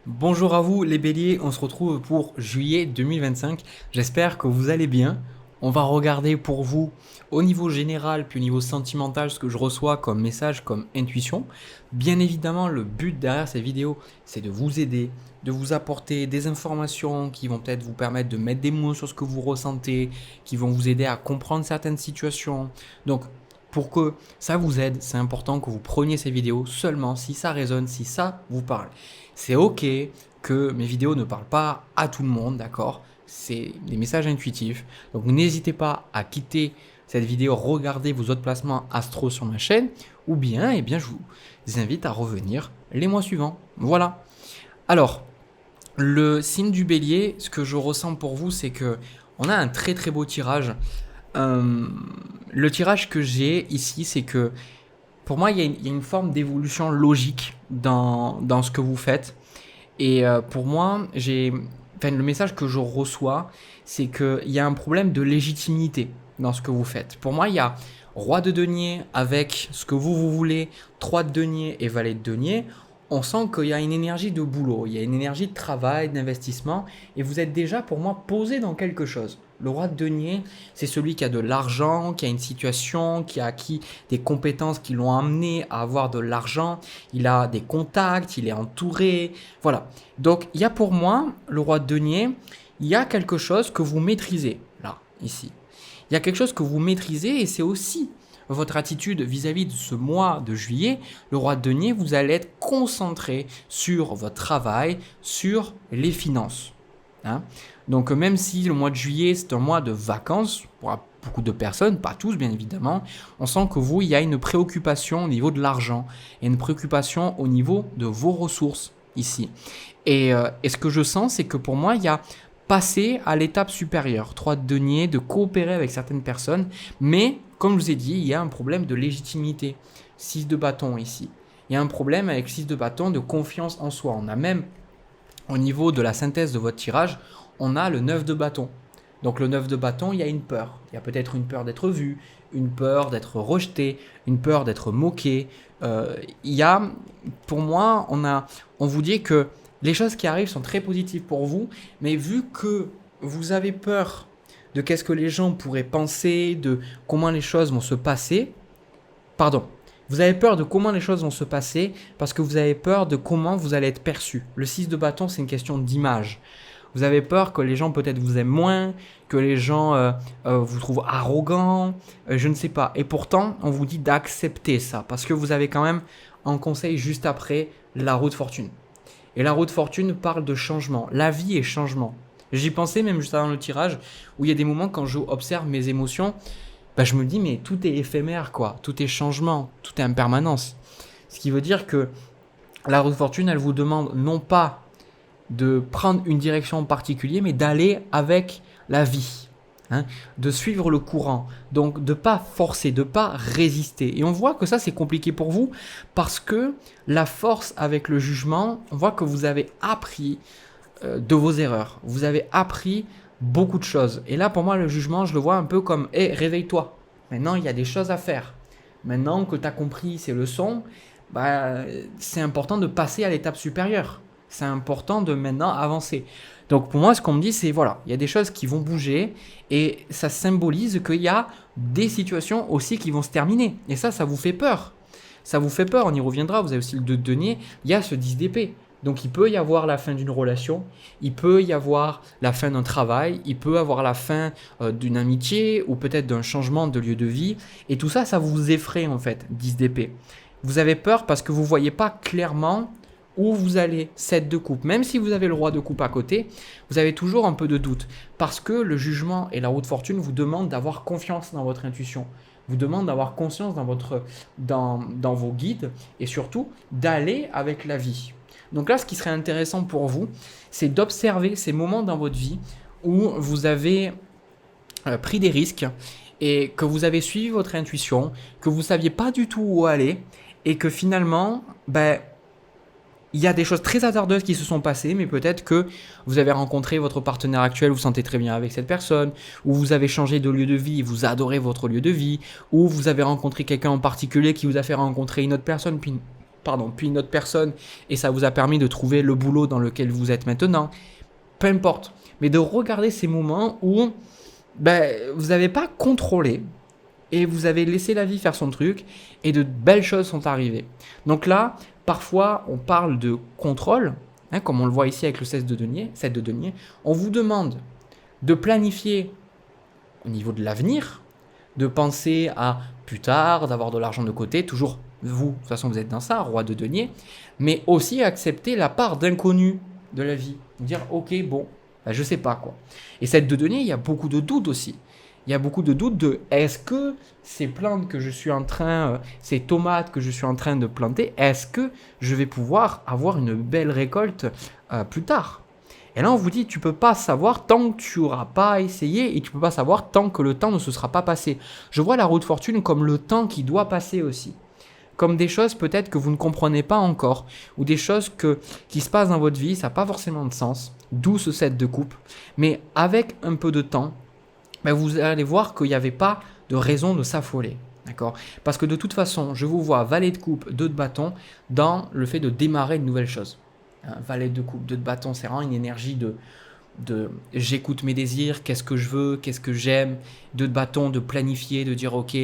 Bonjour à vous les béliers, on se retrouve pour juillet 2025. J'espère que vous allez bien. On va regarder pour vous au niveau général puis au niveau sentimental ce que je reçois comme message, comme intuition. Bien évidemment, le but derrière ces vidéos, c'est de vous aider, de vous apporter des informations qui vont peut-être vous permettre de mettre des mots sur ce que vous ressentez, qui vont vous aider à comprendre certaines situations. Donc, pour que ça vous aide, c'est important que vous preniez ces vidéos seulement si ça résonne, si ça vous parle. C'est ok que mes vidéos ne parlent pas à tout le monde, d'accord? C'est des messages intuitifs. Donc n'hésitez pas à quitter cette vidéo, regarder vos autres placements astro sur ma chaîne, ou bien, je vous invite à revenir les mois suivants. Voilà. Alors, le signe du bélier, ce que je ressens pour vous, c'est que on a un très très beau tirage. Le tirage que j'ai ici, c'est que pour moi, il y a une forme d'évolution logique dans ce que vous faites. Et pour moi, le message que je reçois, c'est qu'il y a un problème de légitimité dans ce que vous faites. Pour moi, il y a roi de denier avec ce que vous voulez, 3 de denier et valet de denier. On sent qu'il y a une énergie de boulot, il y a une énergie de travail, d'investissement, et vous êtes déjà, pour moi, posé dans quelque chose. Le roi de denier, c'est celui qui a de l'argent, qui a une situation, qui a acquis des compétences qui l'ont amené à avoir de l'argent. Il a des contacts, il est entouré. Voilà. Donc, il y a pour moi, le roi de denier, il y a quelque chose que vous maîtrisez, là, ici. Il y a quelque chose que vous maîtrisez et c'est aussi votre attitude vis-à-vis de ce mois de juillet. Le roi de denier, vous allez être concentré sur votre travail, sur les finances. Hein. Donc même si le mois de juillet c'est un mois de vacances pour beaucoup de personnes, pas tous bien évidemment, on sent que vous, il y a une préoccupation au niveau de l'argent et une préoccupation au niveau de vos ressources ici. Et ce que je sens, c'est que pour moi, il y a passer à l'étape supérieure, 3 de denier, de coopérer avec certaines personnes, mais comme je vous ai dit, il y a un problème de légitimité. 6 de bâton ici. Il y a un problème avec 6 de bâton de confiance en soi. On a même au niveau de la synthèse de votre tirage, on a le 9 de bâton. Donc le 9 de bâton, il y a une peur. Il y a peut-être une peur d'être vu, une peur d'être rejeté, une peur d'être moqué. Il y a, pour moi, on vous dit que les choses qui arrivent sont très positives pour vous, mais vu que vous avez peur de qu'est-ce que les gens pourraient penser, de comment les choses vont se passer, pardon, vous avez peur de comment les choses vont se passer parce que vous avez peur de comment vous allez être perçu. Le 6 de bâton, c'est une question d'image. Vous avez peur que les gens peut-être vous aiment moins, que les gens vous trouvent arrogant, je ne sais pas. Et pourtant, on vous dit d'accepter ça parce que vous avez quand même un conseil juste après la roue de fortune. Et la roue de fortune parle de changement. La vie est changement. J'y pensais même juste avant le tirage où il y a des moments quand je observe mes émotions, je me dis mais tout est éphémère quoi, tout est changement, tout est impermanence. Ce qui veut dire que la roue de fortune, elle vous demande non pas de prendre une direction en particulier, mais d'aller avec la vie, hein, de suivre le courant, donc de pas forcer, de pas résister. Et on voit que ça c'est compliqué pour vous parce que la force avec le jugement, on voit que vous avez appris de vos erreurs, vous avez appris beaucoup de choses. Et là pour moi le jugement, je le vois un peu comme hé, réveille-toi. Maintenant il y a des choses à faire. Maintenant que tu as compris ces leçons, c'est important de passer à l'étape supérieure. C'est important de maintenant avancer. Donc pour moi, ce qu'on me dit, c'est voilà, il y a des choses qui vont bouger et ça symbolise qu'il y a des situations aussi qui vont se terminer. Et ça vous fait peur. Ça vous fait peur, on y reviendra. Vous avez aussi le 2 de denier, il y a ce 10 d'épée. Donc il peut y avoir la fin d'une relation, il peut y avoir la fin d'un travail, il peut y avoir la fin d'une amitié ou peut-être d'un changement de lieu de vie. Et tout ça, ça vous effraie en fait, 10 d'épée. Vous avez peur parce que vous ne voyez pas clairement où vous allez, 7 de coupe. Même si vous avez le roi de coupe à côté, vous avez toujours un peu de doute. Parce que le jugement et la roue de fortune vous demandent d'avoir confiance dans votre intuition. Vous demandent d'avoir conscience dans vos guides et surtout d'aller avec la vie. Donc là, ce qui serait intéressant pour vous, c'est d'observer ces moments dans votre vie où vous avez pris des risques et que vous avez suivi votre intuition, que vous ne saviez pas du tout où aller et que finalement, il y a des choses très hasardeuses qui se sont passées, mais peut-être que vous avez rencontré votre partenaire actuel, vous vous sentez très bien avec cette personne, ou vous avez changé de lieu de vie, vous adorez votre lieu de vie, ou vous avez rencontré quelqu'un en particulier qui vous a fait rencontrer une autre personne, puis puis une autre personne et ça vous a permis de trouver le boulot dans lequel vous êtes maintenant. Peu importe. Mais de regarder ces moments où vous n'avez pas contrôlé et vous avez laissé la vie faire son truc et de belles choses sont arrivées. Donc là, parfois, on parle de contrôle, comme on le voit ici avec le 7 de denier. On vous demande de planifier au niveau de l'avenir, de penser à plus tard, d'avoir de l'argent de côté, toujours vous, de toute façon vous êtes dans ça, roi de denier, mais aussi accepter la part d'inconnu de la vie. Dire ok, bon, je sais pas quoi. Et 7 de denier, il y a beaucoup de doutes aussi. Il y a beaucoup de doutes de est-ce que ces plantes que je suis en train, ces tomates que je suis en train de planter, est-ce que je vais pouvoir avoir une belle récolte plus tard? Et là, on vous dit, tu peux pas savoir tant que tu n'auras pas essayé et tu peux pas savoir tant que le temps ne se sera pas passé. Je vois la roue de fortune comme le temps qui doit passer aussi. Comme des choses peut-être que vous ne comprenez pas encore ou des choses qui se passent dans votre vie, ça n'a pas forcément de sens, d'où ce 7 de coupe. Mais avec un peu de temps, vous allez voir qu'il n'y avait pas de raison de s'affoler. D'accord ? Parce que de toute façon, je vous vois valet de coupe, 2 de bâton dans le fait de démarrer de nouvelles choses. Valet de coupe, 2 de bâton, c'est vraiment une énergie de j'écoute mes désirs, qu'est-ce que je veux, qu'est-ce que j'aime, 2 de bâton, de planifier, de dire ok,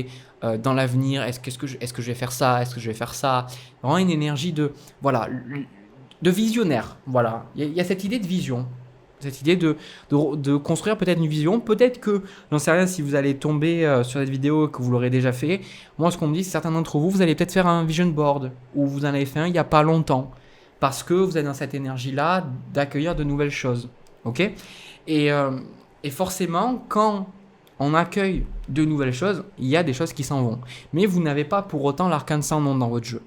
dans l'avenir, est-ce que je vais faire ça, est-ce que je vais faire ça. Vraiment une énergie de visionnaire. Voilà, il y a cette idée de vision. Cette idée de construire peut-être une vision. Peut-être que, j'en sais rien si vous allez tomber sur cette vidéo et que vous l'aurez déjà fait. Moi, ce qu'on me dit, c'est certains d'entre vous, vous allez peut-être faire un vision board ou vous en avez fait un il n'y a pas longtemps. Parce que vous êtes dans cette énergie-là d'accueillir de nouvelles choses. Ok ? Et forcément, quand on accueille de nouvelles choses, il y a des choses qui s'en vont. Mais vous n'avez pas pour autant l'arcane sans nom dans votre jeu.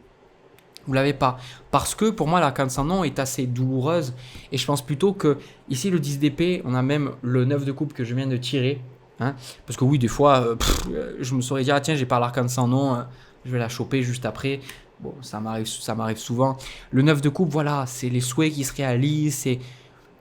Vous l'avez pas. Parce que pour moi, l'arcane sans nom est assez douloureuse. Et je pense plutôt que, ici, le 10 d'épée, on a même le 9 de coupe que je viens de tirer. Parce que oui, des fois, je me serais dit, ah tiens, j'ai pas l'arcane sans nom, je vais la choper juste après. Bon, ça m'arrive souvent. Le 9 de coupe, voilà, c'est les souhaits qui se réalisent.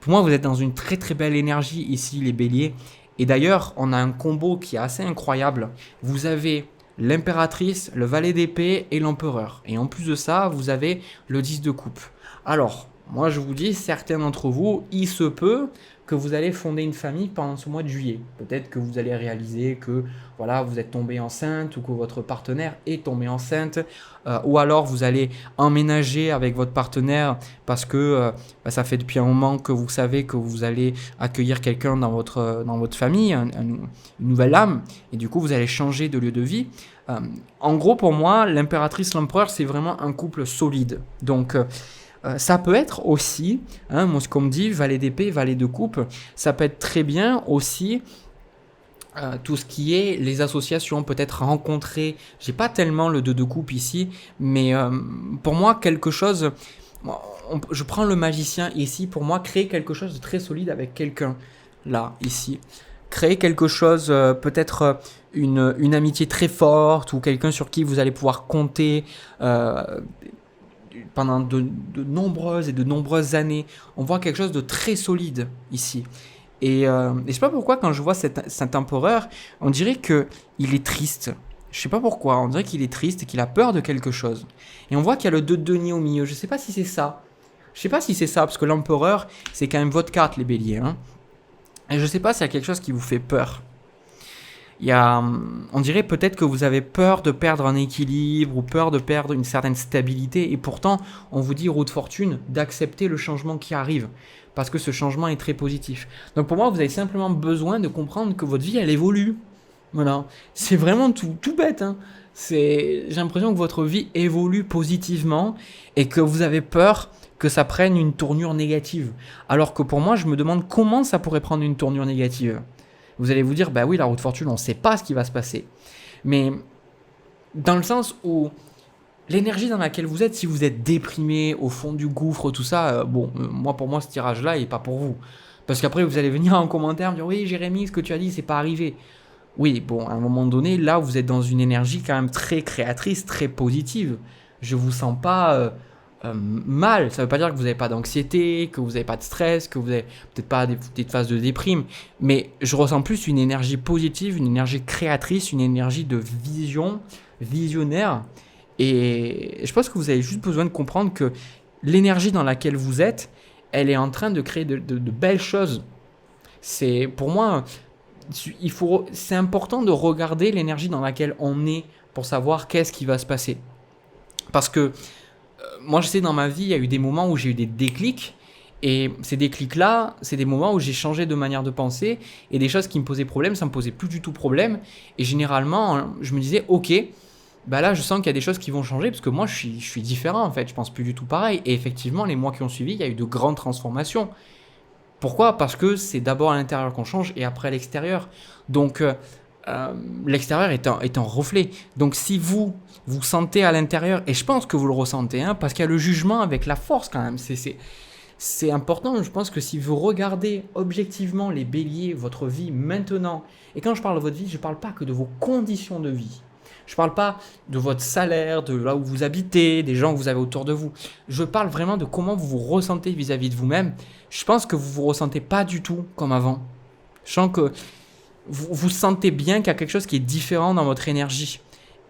Pour moi, vous êtes dans une très très belle énergie ici, les béliers. Et d'ailleurs, on a un combo qui est assez incroyable. Vous avez l'impératrice, le valet d'épée et l'empereur. Et en plus de ça, vous avez le 10 de coupe. Alors, moi je vous dis, certains d'entre vous, il se peut que vous allez fonder une famille pendant ce mois de juillet. Peut-être que vous allez réaliser que voilà, vous êtes tombé enceinte ou que votre partenaire est tombé enceinte. Ou alors vous allez emménager avec votre partenaire parce que ça fait depuis un moment que vous savez que vous allez accueillir quelqu'un dans votre famille, une nouvelle âme. Et du coup, vous allez changer de lieu de vie. En gros, pour moi, l'impératrice, l'empereur, c'est vraiment un couple solide. Donc, ça peut être aussi, moi ce qu'on me dit, valet d'épée, valet de coupe, ça peut être très bien aussi tout ce qui est les associations, peut-être rencontrer, j'ai pas tellement le 2 de coupe ici, mais pour moi quelque chose, je prends le magicien ici, pour moi créer quelque chose de très solide avec quelqu'un, là, ici. Créer quelque chose, peut-être une amitié très forte ou quelqu'un sur qui vous allez pouvoir compter pendant de nombreuses années. On voit quelque chose de très solide ici. Et je sais pas pourquoi quand je vois cet empereur, on dirait qu'il est triste. Je sais pas pourquoi, on dirait qu'il est triste et qu'il a peur de quelque chose. Et on voit qu'il y a le 2 de denier au milieu. Je sais pas si c'est ça. Je sais pas si c'est ça, parce que l'empereur, c'est quand même votre carte, les béliers. Et je sais pas s'il y a quelque chose qui vous fait peur. On dirait peut-être que vous avez peur de perdre un équilibre ou peur de perdre une certaine stabilité. Et pourtant, on vous dit, roue de fortune, d'accepter le changement qui arrive. Parce que ce changement est très positif. Donc pour moi, vous avez simplement besoin de comprendre que votre vie, elle évolue. Voilà. C'est vraiment tout bête. J'ai l'impression que votre vie évolue positivement et que vous avez peur que ça prenne une tournure négative. Alors que pour moi, je me demande comment ça pourrait prendre une tournure négative. Vous allez vous dire, bah oui, la roue de fortune, on ne sait pas ce qui va se passer. Mais dans le sens où l'énergie dans laquelle vous êtes, si vous êtes déprimé, au fond du gouffre, tout ça, pour moi, ce tirage-là, il n'est pas pour vous. Parce qu'après, vous allez venir en commentaire, me dire, oui, Jérémy, ce que tu as dit, c'est pas arrivé. Oui, bon, à un moment donné, là, vous êtes dans une énergie quand même très créatrice, très positive. Je vous sens pas mal. Ça veut pas dire que vous n'avez pas d'anxiété, que vous n'avez pas de stress, que vous n'avez peut-être pas des phases de déprime. Mais je ressens plus une énergie positive, une énergie créatrice, une énergie de vision, visionnaire. Et je pense que vous avez juste besoin de comprendre que l'énergie dans laquelle vous êtes, elle est en train de créer de belles choses. C'est, pour moi, c'est important de regarder l'énergie dans laquelle on est pour savoir qu'est-ce qui va se passer. Parce que moi, je sais, dans ma vie, il y a eu des moments où j'ai eu des déclics. Et ces déclics-là, c'est des moments où j'ai changé de manière de penser. Et des choses qui me posaient problème, ça me posait plus du tout problème. Et généralement, je me disais, ok, bah là, je sens qu'il y a des choses qui vont changer. Parce que moi, je suis différent, en fait. Je pense plus du tout pareil. Et effectivement, les mois qui ont suivi, il y a eu de grandes transformations. Pourquoi? Parce que c'est d'abord à l'intérieur qu'on change et après à l'extérieur. Donc, l'extérieur est un reflet. Donc, si vous sentez à l'intérieur, et je pense que vous le ressentez, hein, parce qu'il y a le jugement avec la force quand même. C'est important. Je pense que si vous regardez objectivement les béliers, votre vie maintenant, et quand je parle de votre vie, je ne parle pas que de vos conditions de vie. Je ne parle pas de votre salaire, de là où vous habitez, des gens que vous avez autour de vous. Je parle vraiment de comment vous vous ressentez vis-à-vis de vous-même. Je pense que vous ne vous ressentez pas du tout comme avant. Je sens que vous sentez bien qu'il y a quelque chose qui est différent dans votre énergie.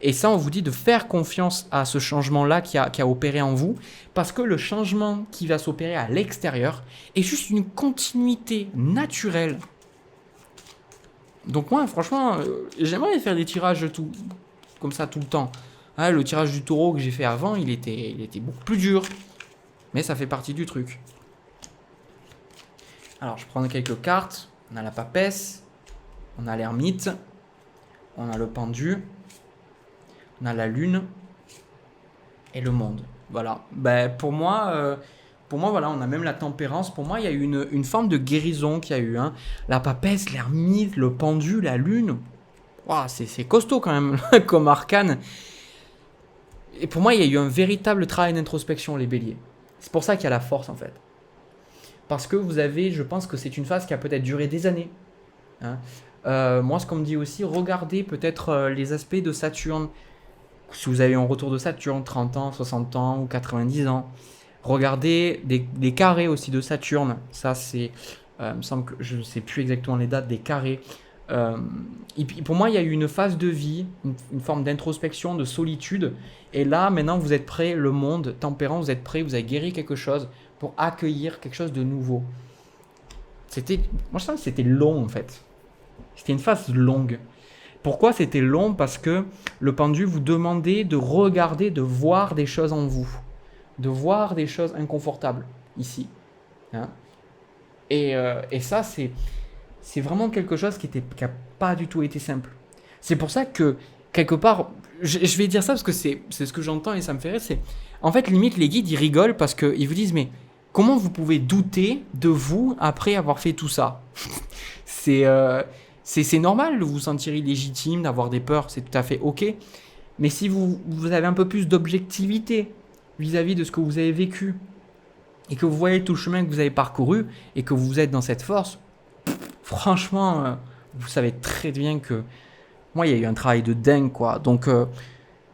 Et ça, on vous dit de faire confiance à ce changement-là qui a opéré en vous, parce que le changement qui va s'opérer à l'extérieur est juste une continuité naturelle. Donc moi, franchement, j'aimerais faire des tirages tout, comme ça tout le temps. Ah, le tirage du taureau que j'ai fait avant, il était beaucoup plus dur. Mais ça fait partie du truc. Alors, je prends quelques cartes. On a la papesse, on a l'ermite, on a le pendu, on a la lune et le monde. Voilà. Ben, pour moi, voilà, on a même la tempérance. Pour moi, il y a eu une forme de guérison qu'il y a eu. Hein. La papesse, l'ermite, le pendu, la lune. Wow, c'est costaud quand même comme arcane. Et pour moi, il y a eu un véritable travail d'introspection, les béliers. C'est pour ça qu'il y a la force, en fait. Parce que vous avez, je pense que c'est une phase qui a peut-être duré des années. Hein. Moi, ce qu'on me dit aussi, regardez peut-être les aspects de Saturne. Si vous avez un retour de Saturne, 30 ans, 60 ans ou 90 ans. Regardez des carrés aussi de Saturne. Ça, c'est... il me semble que je ne sais plus exactement les dates des carrés. Et puis, pour moi, il y a eu une phase de vie, une forme d'introspection, de solitude. Et là, maintenant, vous êtes prêt, le monde, tempérant, vous êtes prêt, vous avez guéri quelque chose pour accueillir quelque chose de nouveau. Moi, je sens que c'était long, en fait. C'était une phase longue. Pourquoi c'était long? Parce que le pendu vous demandait de regarder, de voir des choses en vous. De voir des choses inconfortables, ici. Hein. Et ça, c'est vraiment quelque chose qui n'a pas du tout été simple. C'est pour ça que, quelque part, je vais dire ça parce que c'est ce que j'entends et ça me fait rire. C'est, en fait, limite, les guides, ils rigolent parce qu'ils vous disent, mais comment vous pouvez douter de vous après avoir fait tout ça? C'est normal de vous sentir illégitime, d'avoir des peurs, c'est tout à fait ok. Mais si vous avez un peu plus d'objectivité vis-à-vis de ce que vous avez vécu et que vous voyez tout le chemin que vous avez parcouru et que vous êtes dans cette force, franchement, vous savez très bien que moi, il y a eu un travail de dingue, quoi. Donc, je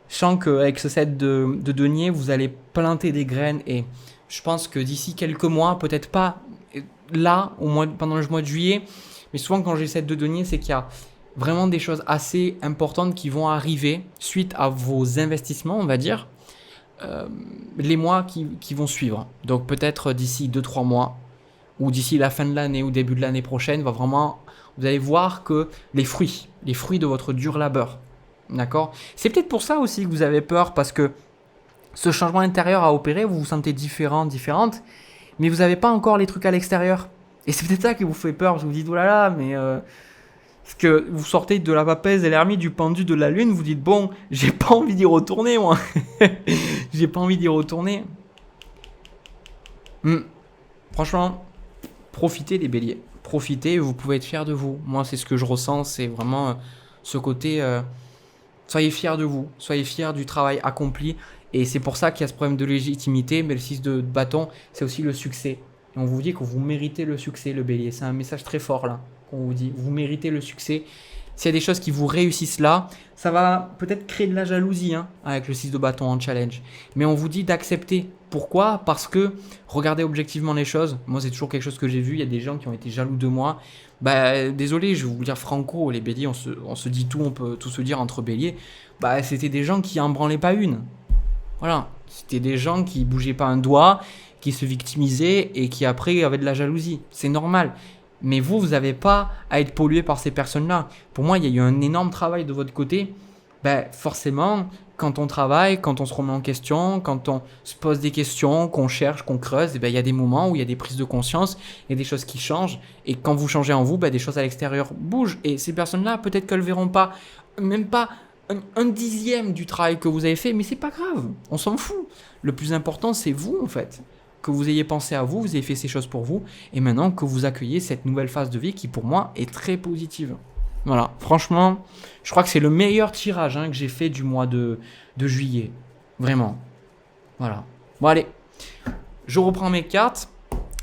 sens qu'avec ce set de denier, vous allez planter des graines et je pense que d'ici quelques mois, peut-être pas là, pendant le mois de juillet, mais souvent quand j'ai le set de denier, c'est qu'il y a vraiment des choses assez importantes qui vont arriver suite à vos investissements, on va dire, les mois qui vont suivre. Donc, peut-être d'ici 2-3 mois, ou d'ici la fin de l'année ou début de l'année prochaine, vous allez voir que les fruits de votre dur labeur, d'accord? C'est peut-être pour ça aussi que vous avez peur, parce que ce changement intérieur a opéré, vous vous sentez différente, mais vous n'avez pas encore les trucs à l'extérieur. Et c'est peut-être ça qui vous fait peur, je vous dis, oh là là, mais... parce que vous sortez de la papesse, de l'ermite, du pendu, de la lune, vous dites, bon, j'ai pas envie d'y retourner, moi. J'ai pas envie d'y retourner. Franchement... Profitez les béliers, profitez, vous pouvez être fiers de vous. Moi, c'est ce que je ressens, c'est vraiment ce côté, soyez fiers de vous, soyez fiers du travail accompli. Et c'est pour ça qu'il y a ce problème de légitimité, mais le 6 de bâton, c'est aussi le succès. Et on vous dit que vous méritez le succès, le bélier. C'est un message très fort là, qu'on vous dit, vous méritez le succès. S'il y a des choses qui vous réussissent là, ça va peut-être créer de la jalousie avec le 6 de bâton en challenge. Mais on vous dit d'accepter. Pourquoi? Parce que regardez objectivement les choses. Moi, c'est toujours quelque chose que j'ai vu. Il y a des gens qui ont été jaloux de moi. Désolé, je vais vous dire franco, les béliers, on se dit tout, on peut tout se dire entre béliers. C'était des gens qui en branlaient pas une. Voilà, c'était des gens qui bougeaient pas un doigt, qui se victimisaient et qui après avaient de la jalousie. C'est normal. Mais vous n'avez pas à être pollué par ces personnes-là. Pour moi, il y a eu un énorme travail de votre côté. Ben, forcément, quand on travaille, quand on se remet en question, quand on se pose des questions, qu'on cherche, qu'on creuse, ben, il y a des moments où il y a des prises de conscience, il y a des choses qui changent. Et quand vous changez en vous, ben, des choses à l'extérieur bougent. Et ces personnes-là, peut-être qu'elles ne verront pas, même pas un dixième du travail que vous avez fait, mais c'est pas grave, on s'en fout. Le plus important, c'est vous, en fait. Que vous ayez pensé à vous, vous ayez fait ces choses pour vous, et maintenant que vous accueillez cette nouvelle phase de vie qui, pour moi, est très positive. Voilà, franchement, je crois que c'est le meilleur tirage que j'ai fait du mois de juillet. Vraiment. Voilà. Bon, allez, je reprends mes cartes,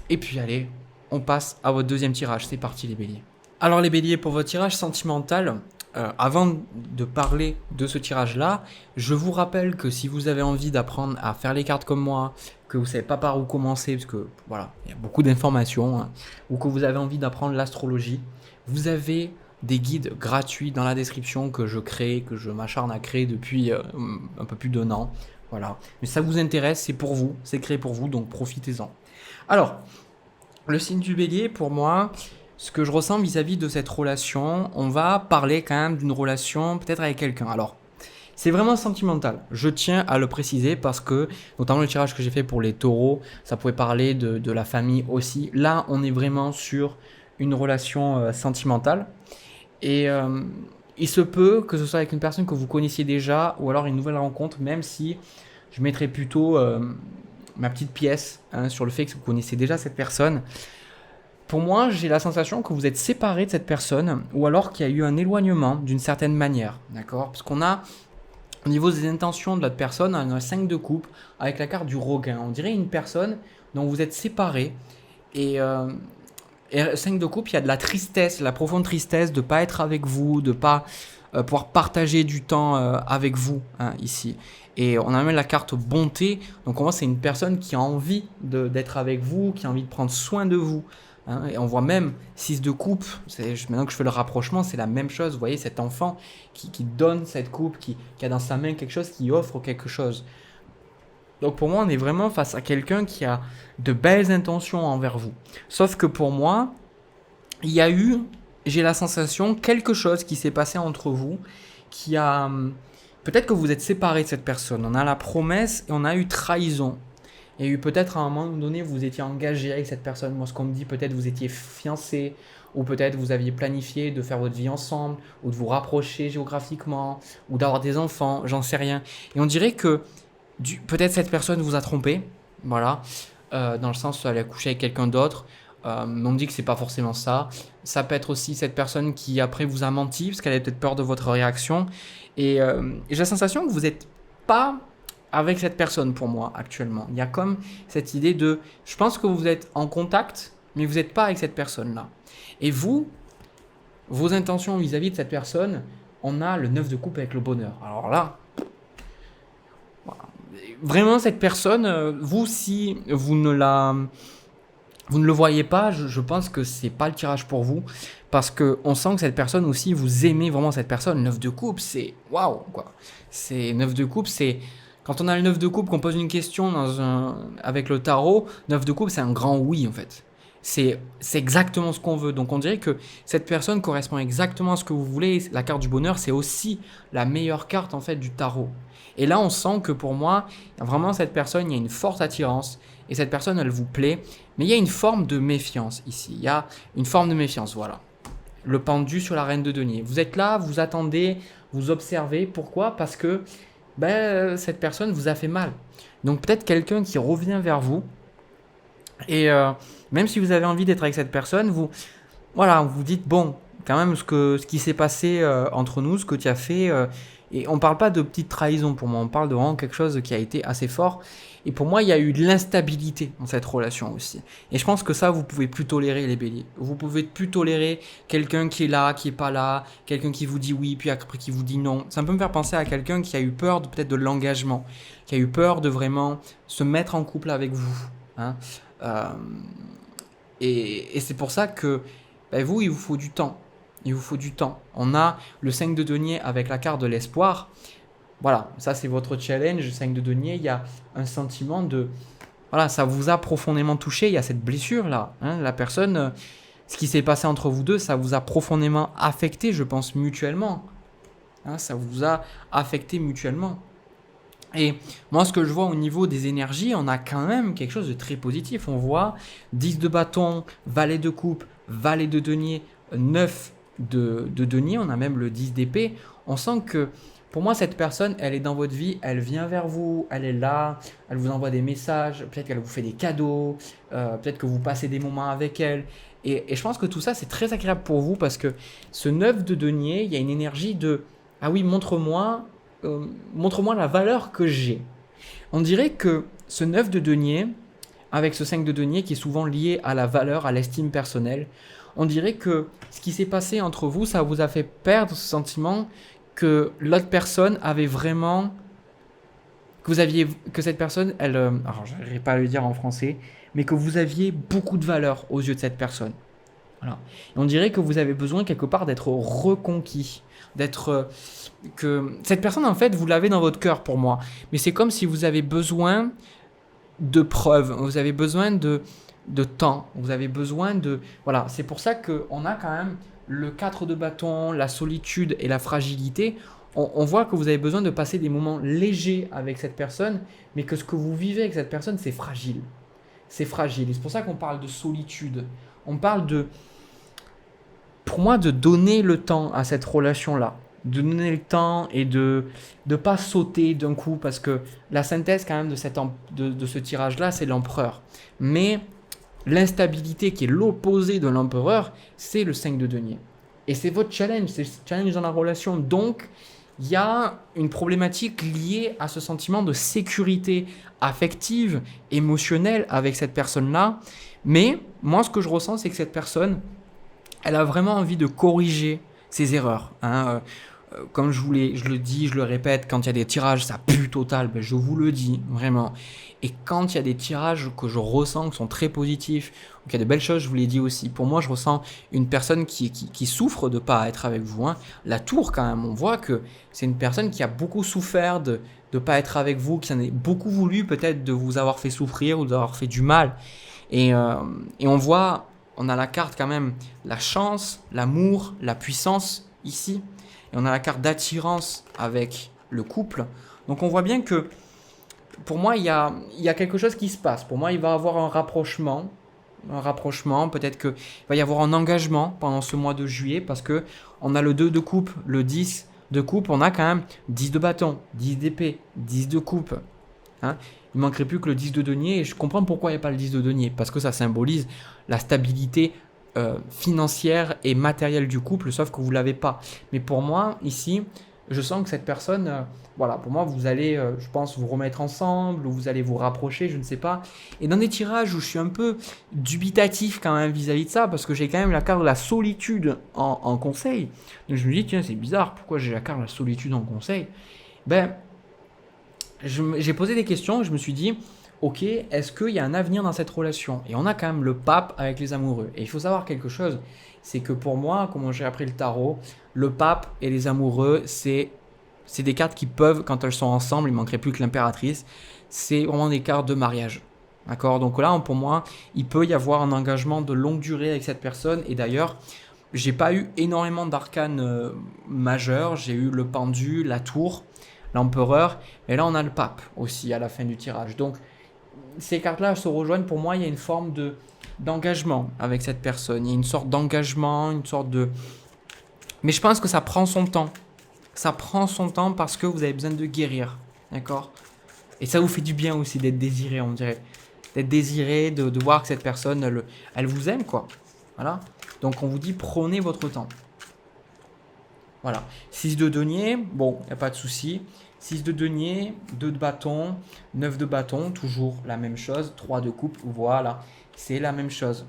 et puis allez, on passe à votre deuxième tirage. C'est parti, les béliers. Alors, les béliers, pour votre tirage sentimental, avant de parler de ce tirage-là, je vous rappelle que si vous avez envie d'apprendre à faire les cartes comme moi, que vous ne savez pas par où commencer, parce que voilà, il y a beaucoup d'informations, ou que vous avez envie d'apprendre l'astrologie, vous avez des guides gratuits dans la description que je crée, que je m'acharne à créer depuis un peu plus d'1 an. Voilà. Mais ça vous intéresse, c'est pour vous, c'est créé pour vous, donc profitez-en. Alors, le signe du bélier, pour moi, ce que je ressens vis-à-vis de cette relation, on va parler quand même d'une relation peut-être avec quelqu'un. Alors, c'est vraiment sentimental. Je tiens à le préciser parce que, notamment le tirage que j'ai fait pour les taureaux, ça pouvait parler de la famille aussi. Là, on est vraiment sur une relation sentimentale. Et il se peut que ce soit avec une personne que vous connaissiez déjà ou alors une nouvelle rencontre, même si je mettrais plutôt ma petite pièce sur le fait que vous connaissez déjà cette personne. Pour moi, j'ai la sensation que vous êtes séparé de cette personne ou alors qu'il y a eu un éloignement d'une certaine manière. D'accord ? Parce qu'on a, au niveau des intentions de l'autre personne, on a un 5 de coupe avec la carte du Roguin. On dirait une personne dont vous êtes séparé et 5 de coupe, il y a de la tristesse, la profonde tristesse de ne pas être avec vous, de ne pas pouvoir partager du temps avec vous ici. Et on a même la carte bonté. Donc on voit c'est une personne qui a envie d'être avec vous, qui a envie de prendre soin de vous. Et on voit même 6 de coupe, maintenant que je fais le rapprochement, c'est la même chose. Vous voyez cet enfant qui donne cette coupe, qui a dans sa main quelque chose, qui offre quelque chose. Donc pour moi, on est vraiment face à quelqu'un qui a de belles intentions envers vous. Sauf que pour moi, il y a eu, j'ai la sensation, quelque chose qui s'est passé entre vous, qui a... Peut-être que vous êtes séparés de cette personne. On a la promesse et on a eu trahison. Il y a eu peut-être à un moment donné, vous étiez engagé avec cette personne. Moi, ce qu'on me dit, peut-être vous étiez fiancé, ou peut-être vous aviez planifié de faire votre vie ensemble, ou de vous rapprocher géographiquement, ou d'avoir des enfants, j'en sais rien. Et on dirait que peut-être cette personne vous a trompé, voilà, dans le sens où elle a couché avec quelqu'un d'autre. On me dit que c'est pas forcément ça. Ça peut être aussi cette personne qui après vous a menti parce qu'elle avait peut-être peur de votre réaction. Et j'ai la sensation que vous n'êtes pas avec cette personne pour moi actuellement. Il y a comme cette idée de, je pense que vous êtes en contact, mais vous n'êtes pas avec cette personne-là. Et vous, vos intentions vis-à-vis de cette personne, on a le 9 de coupe avec le bonheur. Alors là, vraiment cette personne, vous si vous ne le voyez pas, je pense que c'est pas le tirage pour vous parce que on sent que cette personne aussi vous aimez vraiment cette personne. 9 de coupe, c'est waouh quoi. C'est 9 de coupe, c'est quand on a le 9 de coupe qu'on pose une question avec le tarot, 9 de coupe c'est un grand oui en fait. C'est exactement ce qu'on veut. Donc on dirait que cette personne correspond exactement à ce que vous voulez. La carte du bonheur, c'est aussi la meilleure carte en fait du tarot. Et là, on sent que pour moi, vraiment cette personne, il y a une forte attirance et cette personne, elle vous plaît. Mais il y a une forme de méfiance ici. Il y a une forme de méfiance, voilà. Le pendu sur la reine de denier. Vous êtes là, vous attendez, vous observez. Pourquoi ? Parce que cette personne vous a fait mal. Donc peut-être quelqu'un qui revient vers vous. Et même si vous avez envie d'être avec cette personne, vous dites, bon, quand même, ce qui s'est passé entre nous, ce que tu as fait... et on ne parle pas de petite trahison pour moi, on parle de vraiment quelque chose qui a été assez fort. Et pour moi, il y a eu de l'instabilité dans cette relation aussi. Et je pense que ça, vous pouvez plus tolérer les béliers. Vous pouvez plus tolérer quelqu'un qui est là, qui est pas là, quelqu'un qui vous dit oui, puis après qui vous dit non. Ça peut me faire penser à quelqu'un qui a eu peur peut-être de l'engagement, qui a eu peur de vraiment se mettre en couple avec vous. Et c'est pour ça que vous, il vous faut du temps. Il vous faut du temps. On a le 5 de denier avec la carte de l'espoir. Voilà, ça c'est votre challenge, 5 de denier. Il y a un sentiment de... Voilà, ça vous a profondément touché, il y a cette blessure-là. Hein, la personne, ce qui s'est passé entre vous deux, ça vous a profondément affecté, je pense, mutuellement. Hein, ça vous a affecté mutuellement. Et moi, ce que je vois au niveau des énergies, on a quand même quelque chose de très positif. On voit 10 de bâton, valet de coupe, valet de denier, 9 de denier, on a même le 10 d'épée. On sent que pour moi, cette personne, elle est dans votre vie, elle vient vers vous, elle est là, elle vous envoie des messages, peut-être qu'elle vous fait des cadeaux, peut-être que vous passez des moments avec elle. Et je pense que tout ça, c'est très agréable pour vous parce que ce 9 de denier, il y a une énergie de ah oui, montre-moi la valeur que j'ai. On dirait que ce 9 de denier, avec ce 5 de denier qui est souvent lié à la valeur, à l'estime personnelle, on dirait que ce qui s'est passé entre vous, ça vous a fait perdre ce sentiment que l'autre personne avait vraiment... que cette personne, elle... alors, je n'arriverai pas à le dire en français, mais que vous aviez beaucoup de valeur aux yeux de cette personne. Voilà. Et on dirait que vous avez besoin quelque part d'être reconquis, d'être que cette personne en fait vous l'avez dans votre cœur pour moi, mais c'est comme si vous avez besoin de preuves, vous avez besoin de temps, vous avez besoin de voilà, c'est pour ça que on a quand même le 4 de bâton, la solitude et la fragilité. On voit que vous avez besoin de passer des moments légers avec cette personne, mais que ce que vous vivez avec cette personne, c'est fragile. C'est fragile. Et c'est pour ça qu'on parle de solitude. On parle de, pour moi, de donner le temps à cette relation-là. De donner le temps et de ne pas sauter d'un coup. Parce que la synthèse quand même de ce tirage-là, c'est l'empereur. Mais l'instabilité qui est l'opposé de l'empereur, c'est le 5 de denier. Et c'est votre challenge, c'est le challenge dans la relation. Donc, il y a une problématique liée à ce sentiment de sécurité affective, émotionnelle avec cette personne-là. Mais moi, ce que je ressens, c'est que cette personne, elle a vraiment envie de corriger ses erreurs. Hein. Comme je le dis, je le répète, quand il y a des tirages, ça pue total, ben je vous le dis, vraiment. Et quand il y a des tirages que je ressens qui sont très positifs, qu'il y a de belles choses, je vous l'ai dit aussi. Pour moi, je ressens une personne qui souffre de ne pas être avec vous. Hein. La tour, quand même, on voit que c'est une personne qui a beaucoup souffert de ne pas être avec vous, qui en a beaucoup voulu peut-être de vous avoir fait souffrir ou d'avoir fait du mal. Et on voit, on a la carte quand même, la chance, l'amour, la puissance ici. Et on a la carte d'attirance avec le couple. Donc on voit bien que pour moi, il y a quelque chose qui se passe. Pour moi, il va y avoir un rapprochement. Peut-être qu'il va y avoir un engagement pendant ce mois de juillet parce que on a le 2 de coupe, le 10 de coupe. On a quand même 10 de bâton, 10 d'épée, 10 de coupe. Hein, il manquerait plus que le 10 de denier. Et je comprends pourquoi il n'y a pas le 10 de denier. Parce que ça symbolise la stabilité financière et matérielle du couple, sauf que vous ne l'avez pas. Mais pour moi, ici, je sens que cette personne, voilà, pour moi, vous allez, je pense, vous remettre ensemble, ou vous allez vous rapprocher, je ne sais pas. Et dans des tirages où je suis un peu dubitatif quand même vis-à-vis de ça, parce que j'ai quand même la carte de la solitude en conseil. Donc je me dis, tiens, c'est bizarre, pourquoi j'ai la carte de la solitude en conseil? Ben, j'ai posé des questions, je me suis dit, ok, est-ce qu'il y a un avenir dans cette relation? Et on a quand même le pape avec les amoureux. Et il faut savoir quelque chose, c'est que pour moi, comment j'ai appris le tarot, le pape et les amoureux, c'est des cartes qui peuvent, quand elles sont ensemble, il ne manquerait plus que l'impératrice, c'est vraiment des cartes de mariage. D'accord? Donc là, pour moi, il peut y avoir un engagement de longue durée avec cette personne. Et d'ailleurs, j'ai pas eu énormément d'arcanes majeurs. J'ai eu le pendu, la tour, l'empereur. Et là, on a le pape aussi à la fin du tirage. Donc, ces cartes-là se rejoignent. Pour moi, il y a une forme d'engagement avec cette personne. Il y a une sorte d'engagement, une sorte de... Mais je pense que ça prend son temps. Ça prend son temps parce que vous avez besoin de guérir. D'accord? Et ça vous fait du bien aussi d'être désiré, on dirait. D'être désiré, de voir que cette personne, elle vous aime, quoi. Voilà. Donc, on vous dit, prenez votre temps. Voilà. 6 de denier, bon, il n'y a pas de souci. 6 de denier, 2 de bâton, 9 de bâton, toujours la même chose. 3 de coupe, voilà. C'est la même chose.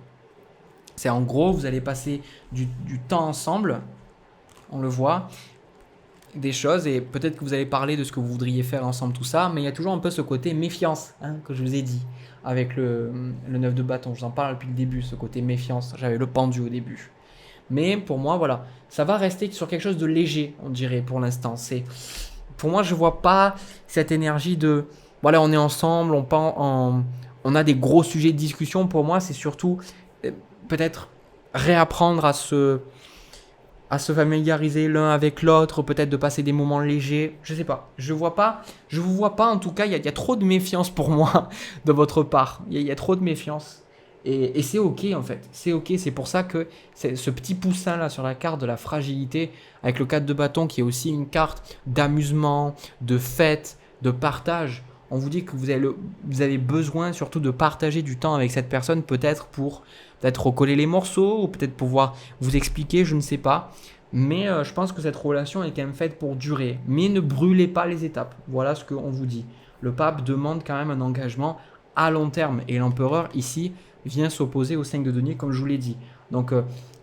C'est en gros, vous allez passer du temps ensemble. On le voit. Des choses et peut-être que vous allez parler de ce que vous voudriez faire ensemble, tout ça. Mais il y a toujours un peu ce côté méfiance que je vous ai dit avec le 9 de bâton. Je vous en parle depuis le début, ce côté méfiance. J'avais le pendu au début. Mais pour moi, voilà, ça va rester sur quelque chose de léger, on dirait, pour l'instant. pour moi, je vois pas cette énergie de voilà, on est ensemble, on a des gros sujets de discussion. Pour moi, c'est surtout euh, peut-être réapprendre à se familiariser l'un avec l'autre, peut-être de passer des moments légers. Je sais pas. Je vous vois pas en tout cas. Il y a trop de méfiance pour moi de votre part. Il y a trop de méfiance. Et c'est ok en fait. C'est ok. C'est pour ça que ce petit poussin là sur la carte de la fragilité, avec le 4 de bâton qui est aussi une carte d'amusement, de fête, de partage. On vous dit que vous avez besoin surtout de partager du temps avec cette personne, peut-être pour peut-être recoller les morceaux, ou peut-être pouvoir vous expliquer, je ne sais pas. Mais je pense que cette relation est quand même faite pour durer. Mais ne brûlez pas les étapes. Voilà ce qu'on vous dit. Le pape demande quand même un engagement à long terme. Et l'empereur, ici, vient s'opposer au 5 de denier, comme je vous l'ai dit. Donc,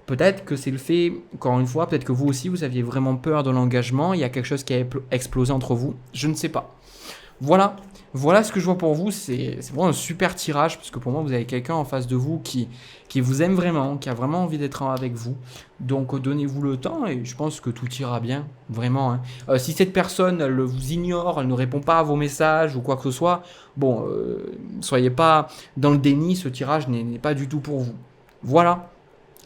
peut-être que c'est le fait, encore une fois, peut-être que vous aussi, vous aviez vraiment peur de l'engagement. Il y a quelque chose qui a explosé entre vous. Je ne sais pas. Voilà, voilà ce que je vois pour vous. C'est vraiment un super tirage, parce que pour moi, vous avez quelqu'un en face de vous qui vous aime vraiment, qui a vraiment envie d'être avec vous. Donc, donnez-vous le temps et je pense que tout ira bien, vraiment, hein. Si cette personne, elle vous ignore, elle ne répond pas à vos messages ou quoi que ce soit, bon, soyez pas dans le déni, ce tirage n'est pas du tout pour vous. Voilà.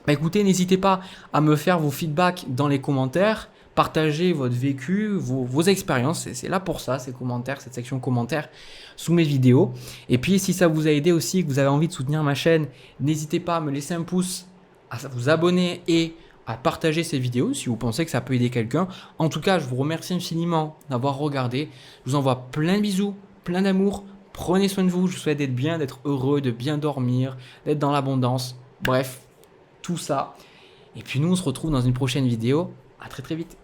Bah écoutez, n'hésitez pas à me faire vos feedbacks dans les commentaires. Partagez votre vécu, vos expériences. C'est là pour ça, ces commentaires, cette section commentaires sous mes vidéos. Et puis, si ça vous a aidé aussi, que vous avez envie de soutenir ma chaîne, n'hésitez pas à me laisser un pouce, à vous abonner et à partager ces vidéos si vous pensez que ça peut aider quelqu'un. En tout cas, je vous remercie infiniment d'avoir regardé. Je vous envoie plein de bisous, plein d'amour. Prenez soin de vous. Je vous souhaite d'être bien, d'être heureux, de bien dormir, d'être dans l'abondance. Bref, tout ça. Et puis nous, on se retrouve dans une prochaine vidéo. À très très vite.